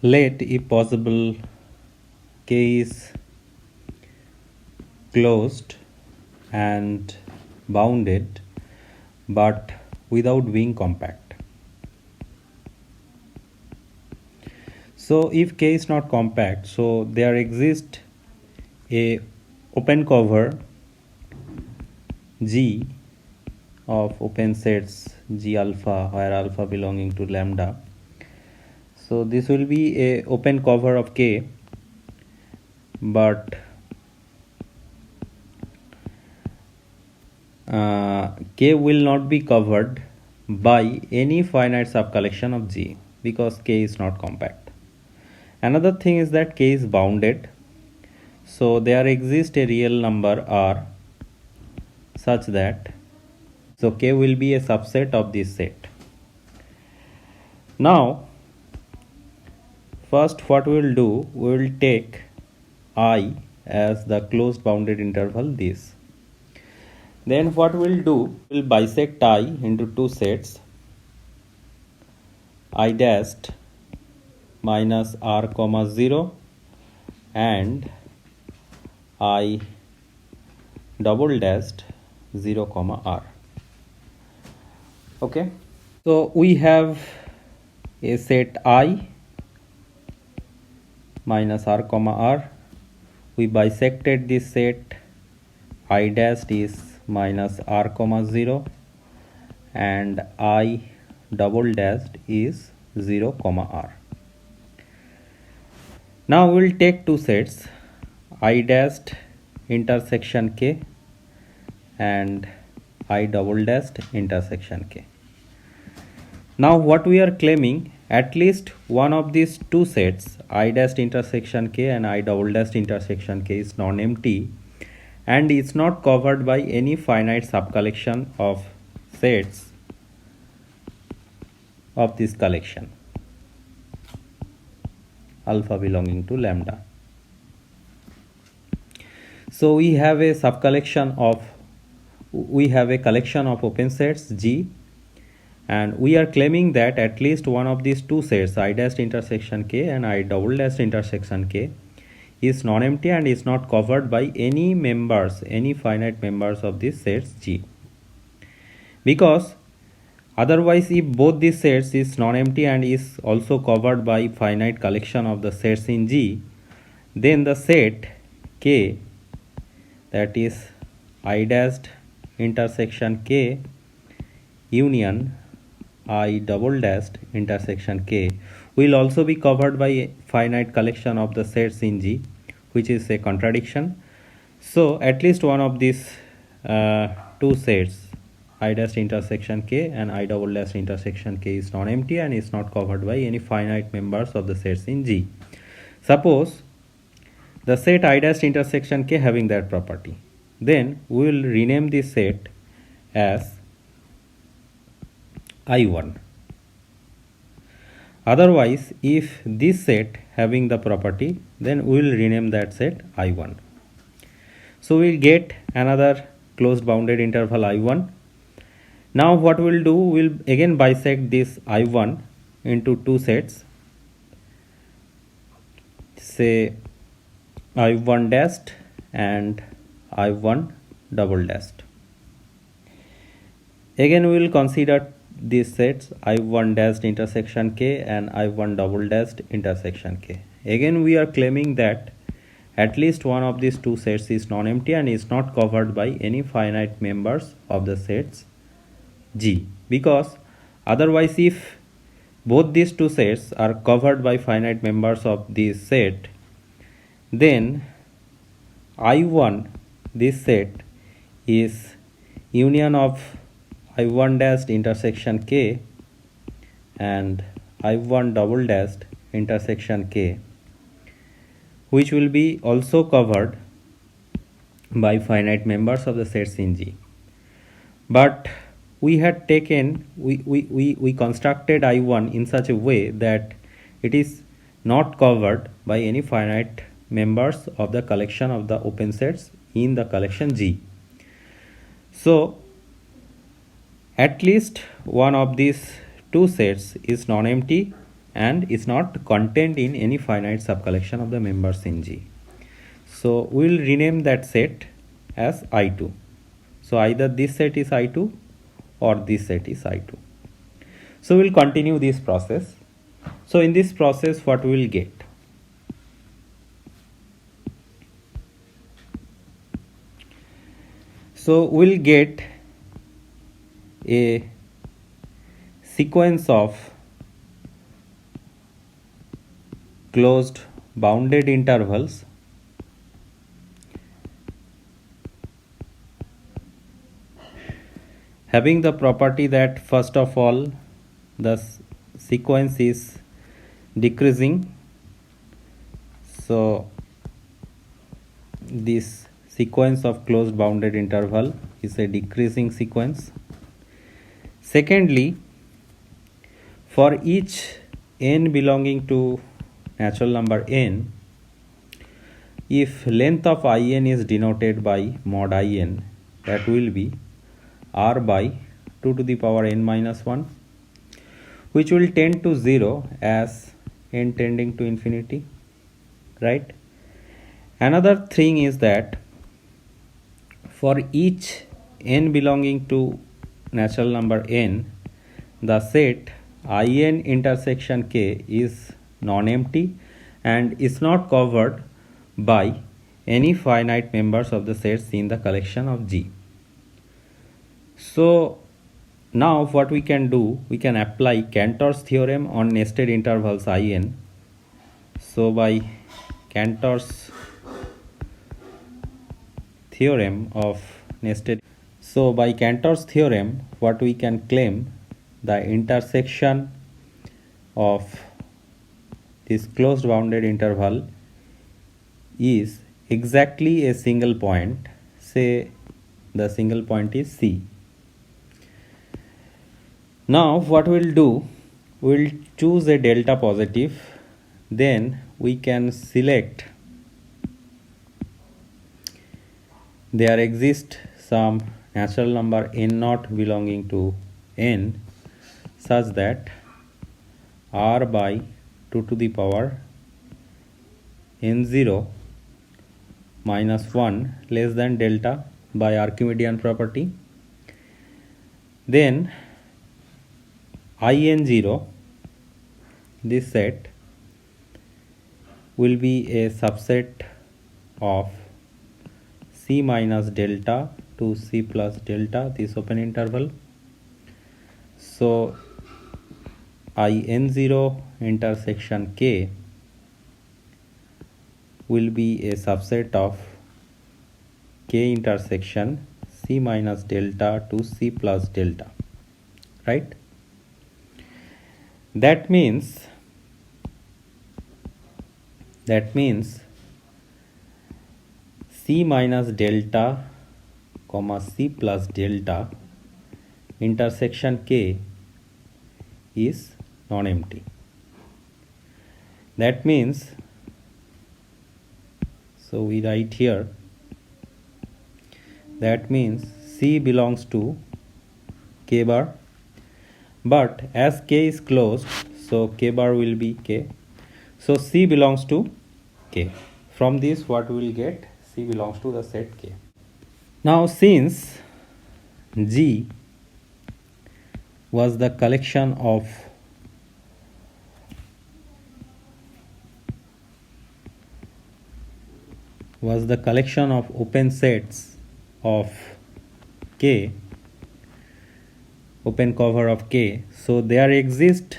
Let, if possible, K is closed and bounded but without being compact. So if K is not compact, so there exists a open cover G of open sets G alpha, where alpha belonging to lambda. So this will be a open cover of K, but K will not be covered by any finite subcollection of G because K is not compact. Another thing is that K is bounded. So there exists a real number R such that so K will be a subset of this set. Now first what we will do, we will take I as the closed bounded interval this. Then what we will do, we will bisect I into two sets, I dashed minus R comma 0 and I double dashed 0 comma R. Okay, so we have a set I minus R comma R. We bisected this set, I dashed is minus R comma 0 and I double dashed is 0 comma R. Now we will take two sets, I dashed intersection K and I double dashed intersection K. Now what we are claiming, at least one of these two sets, I dashed intersection K and I double dashed intersection K, is non-empty and is not covered by any finite subcollection of sets of this collection alpha belonging to lambda. So we have a collection of open sets G, and we are claiming that at least one of these two sets, I dashed intersection K and I double dashed intersection K, is non-empty and is not covered by any finite members of these sets G. Because otherwise, if both these sets is non-empty and is also covered by finite collection of the sets in G, then the set K, that is I dashed intersection K union I double dashed intersection K, will also be covered by a finite collection of the sets in G, which is a contradiction. So at least one of these two sets, I dashed intersection K and I double dashed intersection K, is non-empty and is not covered by any finite members of the sets in G. Suppose the set I dashed intersection K having that property, then we will rename this set as I1. Otherwise, if this set having the property, then we will rename that set I1. So we will get another closed bounded interval I1. Now what we will do, we will again bisect this I1 into two sets, say I1 dashed and I1 double dashed. Again we will consider these sets I1 dashed intersection K and I1 double dashed intersection K. Again we are claiming that at least one of these two sets is non-empty and is not covered by any finite members of the sets G, because otherwise if both these two sets are covered by finite members of this set, then I1, this set, is union of I1 dashed intersection K and I1 double dashed intersection K, which will be also covered by finite members of the sets in G. But we had taken, we constructed I1 in such a way that it is not covered by any finite members of the collection of the open sets in the collection G. So at least one of these two sets is non-empty and is not contained in any finite subcollection of the members in G. So we will rename that set as I2. So either this set is I2 or this set is I2. So we'll continue this process. So in this process, what we will get? So we'll get a sequence of closed bounded intervals having the property that first of all the sequence is decreasing. So this sequence of closed bounded interval is a decreasing sequence. Secondly, for each n belonging to natural number n, if length of in is denoted by mod in, that will be r by 2 to the power n minus 1, which will tend to 0 as n tending to infinity, right? Another thing is that for each n belonging to natural number n, the set in intersection k is non-empty and is not covered by any finite members of the sets in the collection of G. So now what we can do, we can apply Cantor's theorem on nested intervals in. So by Cantor's theorem of nested, so by Cantor's theorem, what we can claim, the intersection of this closed bounded interval is exactly a single point. Say the single point is C. Now what we'll do, we'll choose a delta positive, then we can select, there exists some natural number n naught belonging to n such that r by 2 to the power n0 minus 1 less than delta by Archimedean property. Then in0, this set will be a subset of C minus delta to C plus delta, this open interval. So in0 intersection k will be a subset of k intersection C minus delta to C plus delta, right? That means C minus delta comma C plus delta intersection k is non-empty. That means, so we write here, that means C belongs to k bar, but as k is closed, so k bar will be k. So C belongs to k. From this what we will get, C belongs to the set k. Now since G was the collection of open sets of k, open cover of k, so there exists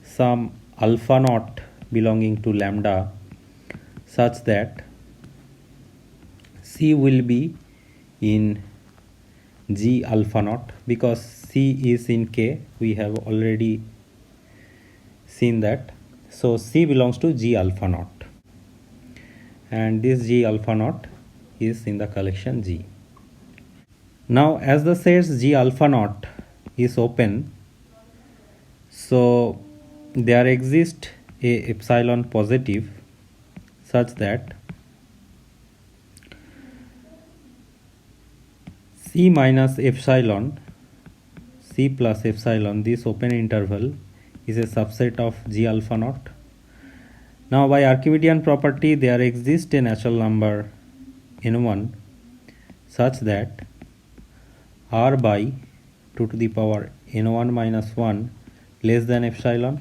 some alpha naught belonging to lambda such that C will be in G alpha naught, because C is in K, we have already seen that. So C belongs to G alpha naught, and this G alpha naught is in the collection G. Now as the sets G alpha naught is open, so there exists a epsilon positive such that C minus epsilon, C plus epsilon, this open interval is a subset of G alpha naught. Now by Archimedean property there exists a natural number n1 such that r by 2 to the power n1 minus 1 less than epsilon,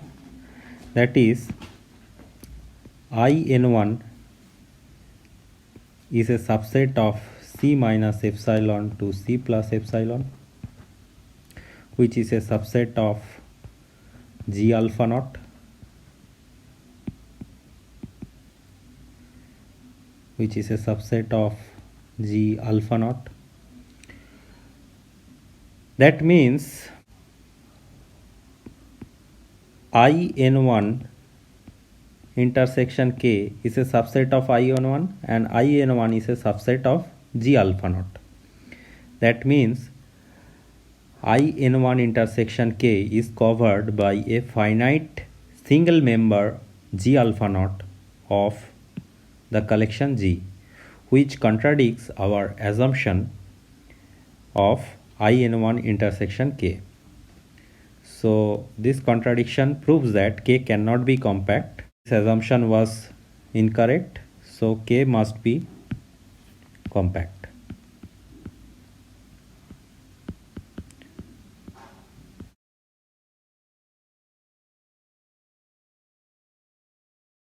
that is I n1 is a subset of C minus epsilon to C plus epsilon, which is a subset of G alpha naught, which is a subset of G alpha naught. That means I n1 intersection K is a subset of I n1 and I n1 is a subset of G alpha naught. That means I n1 intersection K is covered by a finite single member G alpha naught of the collection G, which contradicts our assumption of I n1 intersection K. So this contradiction proves that K cannot be compact. This assumption was incorrect, so K must be compact.